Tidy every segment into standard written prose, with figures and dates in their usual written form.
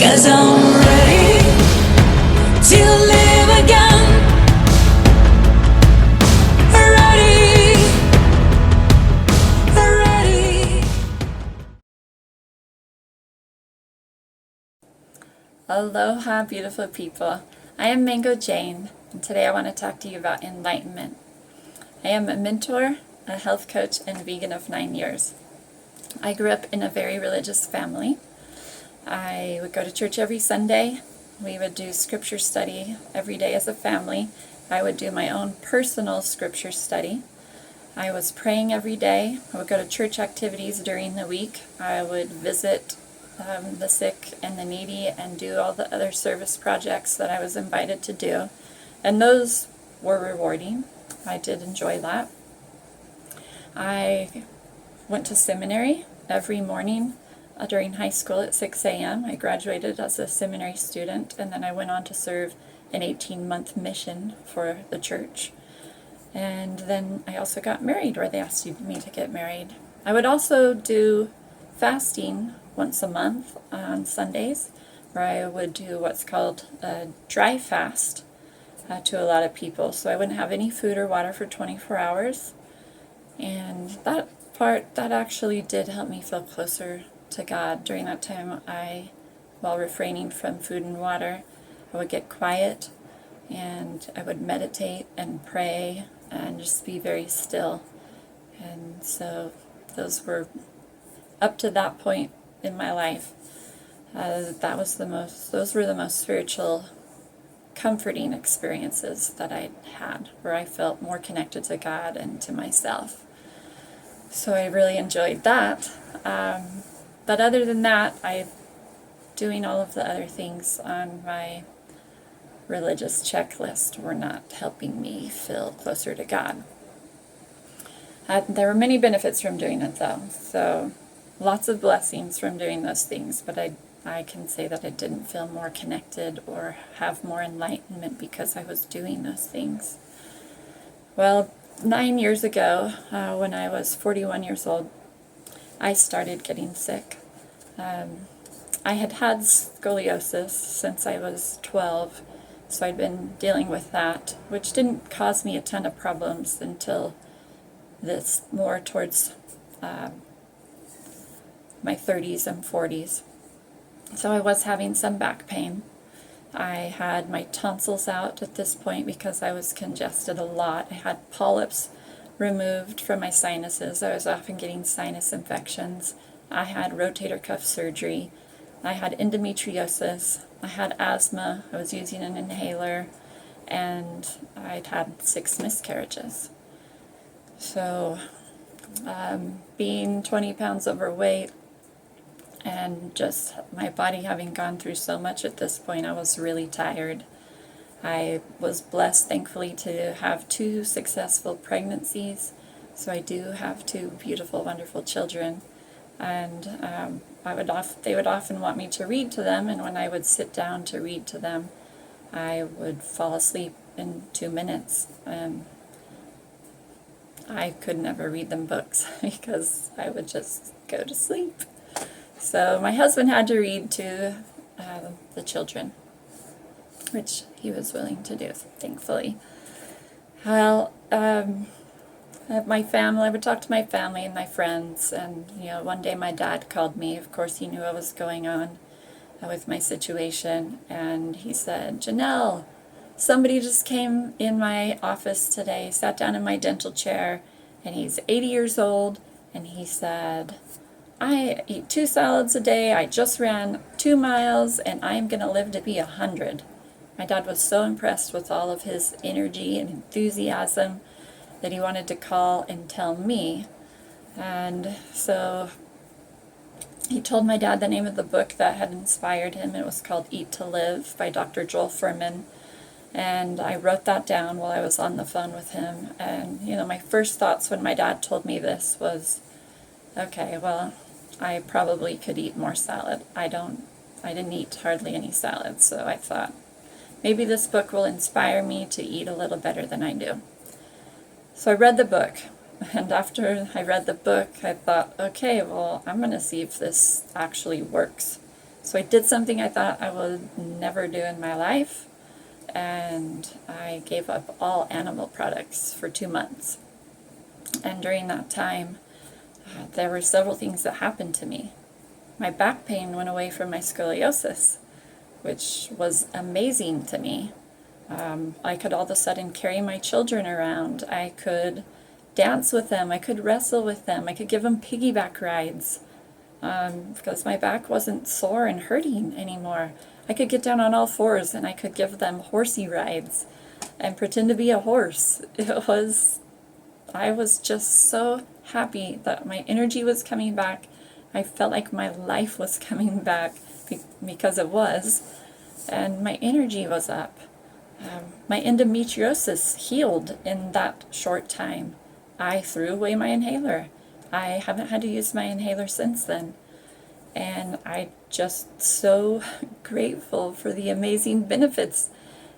'Cause I'm ready to live again. Ready. Aloha, beautiful people. I am Mango Jane, and today I want to talk to you about enlightenment. I am a mentor, a health coach, and vegan of 9 years. I grew up in a very religious family. I would go to church every Sunday. We would do scripture study every day as a family. I would do my own personal scripture study. I was praying every day. I would go to church activities during the week. I would visit the sick and the needy and do all the other service projects that I was invited to do. And those were rewarding. I did enjoy that. I went to seminary every morning during high school at 6 a.m. I graduated as a seminary student, and then I went on to serve an 18-month mission for the church. And then I also got married, where they asked me to get married. I would also do fasting once a month on Sundays, where I would do what's called a dry fast to a lot of people. So I wouldn't have any food or water for 24 hours. And that actually did help me feel closer to God. During that time, while refraining from food and water, I would get quiet and I would meditate and pray and just be very still. And so those were, up to that point in my life, those were the most spiritual, comforting experiences that I had, where I felt more connected to God and to myself. So I really enjoyed that. But other than that, doing all of the other things on my religious checklist were not helping me feel closer to God. There were many benefits from doing it, though. So lots of blessings from doing those things, but I can say that I didn't feel more connected or have more enlightenment because I was doing those things. Well, 9 years ago, when I was 41 years old, I started getting sick. I had scoliosis since I was 12, so I'd been dealing with that, which didn't cause me a ton of problems until this more towards my 30s and 40s. So I was having some back pain. I had my tonsils out at this point because I was congested a lot. I had polyps removed from my sinuses. I was often getting sinus infections. I had rotator cuff surgery. I had endometriosis. I had asthma. I was using an inhaler. And I'd had 6 miscarriages. So being 20 pounds overweight, and just my body having gone through so much at this point, I was really tired. I was blessed, thankfully, to have 2 successful pregnancies. So I do have 2 beautiful, wonderful children. And they would often want me to read to them, and when I would sit down to read to them, I would fall asleep in 2 minutes. I could never read them books because I would just go to sleep. So my husband had to read to the children, which he was willing to do, thankfully. Well, my family, I would talk to my family and my friends, and one day my dad called me. Of course, he knew what was going on with my situation, and he said, "Janelle, somebody just came in my office today, sat down in my dental chair, and he's 80 years old, and he said, I eat 2 salads a day, I just ran 2 miles, and I'm going to live to be 100. My dad was so impressed with all of his energy and enthusiasm that he wanted to call and tell me. And so he told my dad the name of the book that had inspired him. It was called Eat to Live by Dr. Joel Fuhrman. And I wrote that down while I was on the phone with him. And, my first thoughts when my dad told me this was, okay, well, I probably could eat more salad. I didn't eat hardly any salad, so I thought, maybe this book will inspire me to eat a little better than I do. So I read the book, and after I read the book, I thought, okay, well, I'm going to see if this actually works. So I did something I thought I would never do in my life, and I gave up all animal products for 2 months. And during that time, there were several things that happened to me. My back pain went away from my scoliosis, which was amazing to me. I could all of a sudden carry my children around. I could dance with them. I could wrestle with them. I could give them piggyback rides because my back wasn't sore and hurting anymore. I could get down on all fours and I could give them horsey rides and pretend to be a horse. I was just so happy that my energy was coming back. I felt like my life was coming back because it was, and my energy was up. My endometriosis healed in that short time. I threw away my inhaler. I haven't had to use my inhaler since then. And I'm just so grateful for the amazing benefits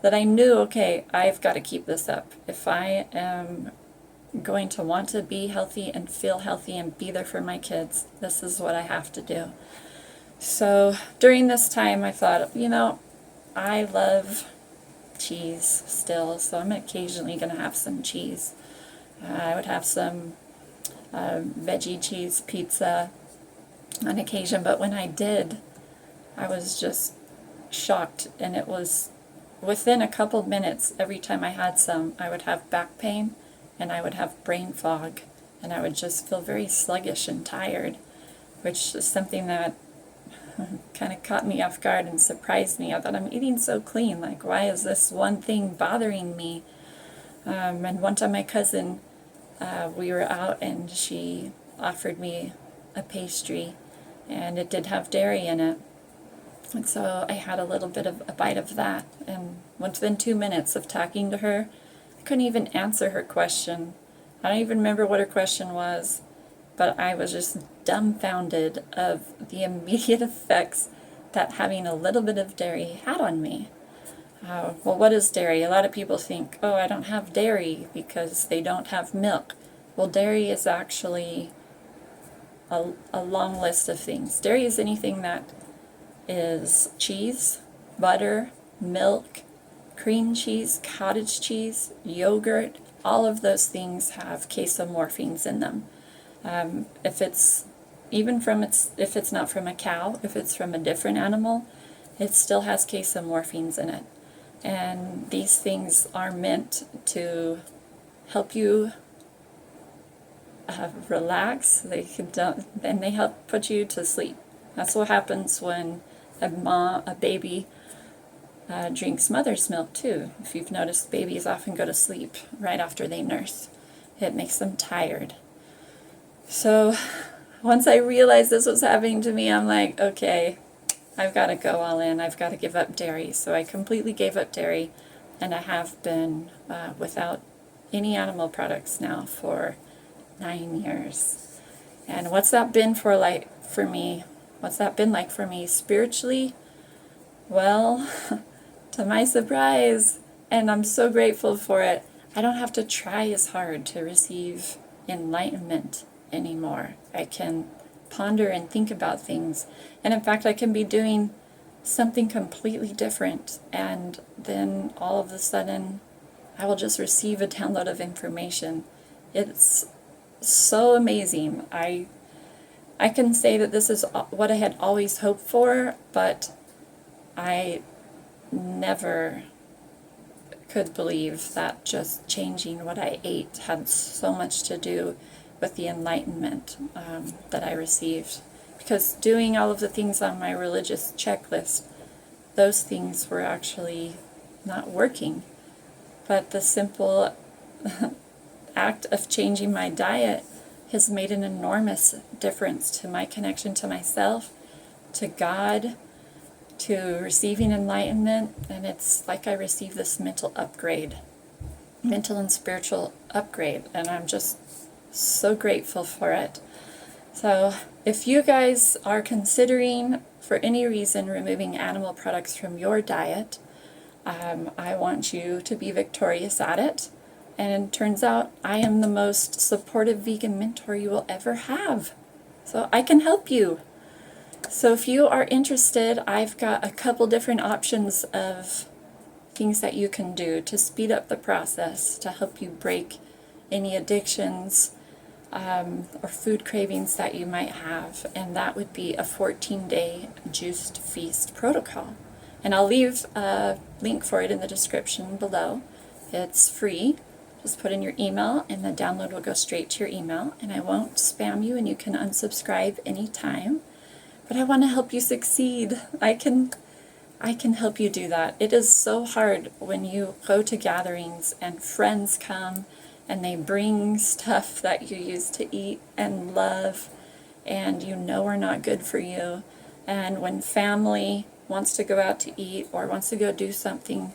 that I knew, okay, I've got to keep this up. If I am going to want to be healthy and feel healthy and be there for my kids, this is what I have to do. So during this time, I thought, I love cheese still, so I'm occasionally going to have some cheese. I would have some veggie cheese pizza on occasion, but when I did, I was just shocked, and it was within a couple minutes. Every time I had some, I would have back pain and I would have brain fog, and I would just feel very sluggish and tired, which is something that kind of caught me off guard and surprised me. I thought, I'm eating so clean, like why is this one thing bothering me? And one time my cousin, we were out and she offered me a pastry, and it did have dairy in it. And so I had a little bit of a bite of that, and within 2 minutes of talking to her, I couldn't even answer her question. I don't even remember what her question was, but I was just dumbfounded of the immediate effects that having a little bit of dairy had on me. Well, what is dairy? A lot of people think, oh, I don't have dairy because they don't have milk. Well, dairy is actually a long list of things. Dairy is anything that is cheese, butter, milk, cream cheese, cottage cheese, yogurt. All of those things have casomorphines in them. If it's not from a cow, if it's from a different animal, it still has casomorphines in it. And these things are meant to help you relax. And they help put you to sleep. That's what happens when a baby drinks mother's milk too. If you've noticed, babies often go to sleep right after they nurse. It makes them tired. So once I realized this was happening to me, I'm like, okay, I've got to go all in. I've got to give up dairy. So I completely gave up dairy, and I have been without any animal products now for 9 years. And what's that been for me? What's that been like for me spiritually? Well, to my surprise, and I'm so grateful for it, I don't have to try as hard to receive enlightenment anymore. I can ponder and think about things, and in fact I can be doing something completely different, and then all of a sudden I will just receive a download of information. It's so amazing. I can say that this is what I had always hoped for, but I never could believe that just changing what I ate had so much to do with the enlightenment that I received. Because doing all of the things on my religious checklist, those things were actually not working. But the simple act of changing my diet has made an enormous difference to my connection to myself, to God, to receiving enlightenment. And it's like I received this mental and spiritual upgrade, and I'm just so grateful for it. So if you guys are considering for any reason removing animal products from your diet, I want you to be victorious at it. And it turns out I am the most supportive vegan mentor you will ever have. So I can help you. So if you are interested, I've got a couple different options of things that you can do to speed up the process, to help you break any addictions or food cravings that you might have. And that would be a 14-day juiced feast protocol. And I'll leave a link for it in the description below. It's free. Just put in your email and the download will go straight to your email. And I won't spam you and you can unsubscribe anytime. But I want to help you succeed. I can help you do that. It is so hard when you go to gatherings and friends come and they bring stuff that you used to eat and love and you know are not good for you. And when family wants to go out to eat or wants to go do something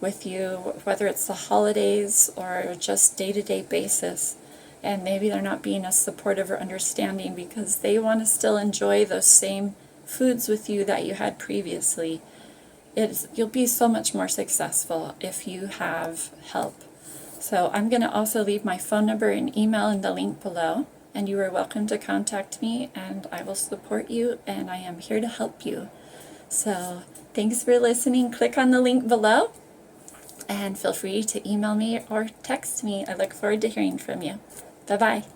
with you, whether it's the holidays or just day-to-day basis, and maybe they're not being as supportive or understanding because they want to still enjoy those same foods with you that you had previously. You'll be so much more successful if you have help. So I'm going to also leave my phone number and email in the link below, and you are welcome to contact me and I will support you and I am here to help you. So thanks for listening. Click on the link below and feel free to email me or text me. I look forward to hearing from you. Bye-bye.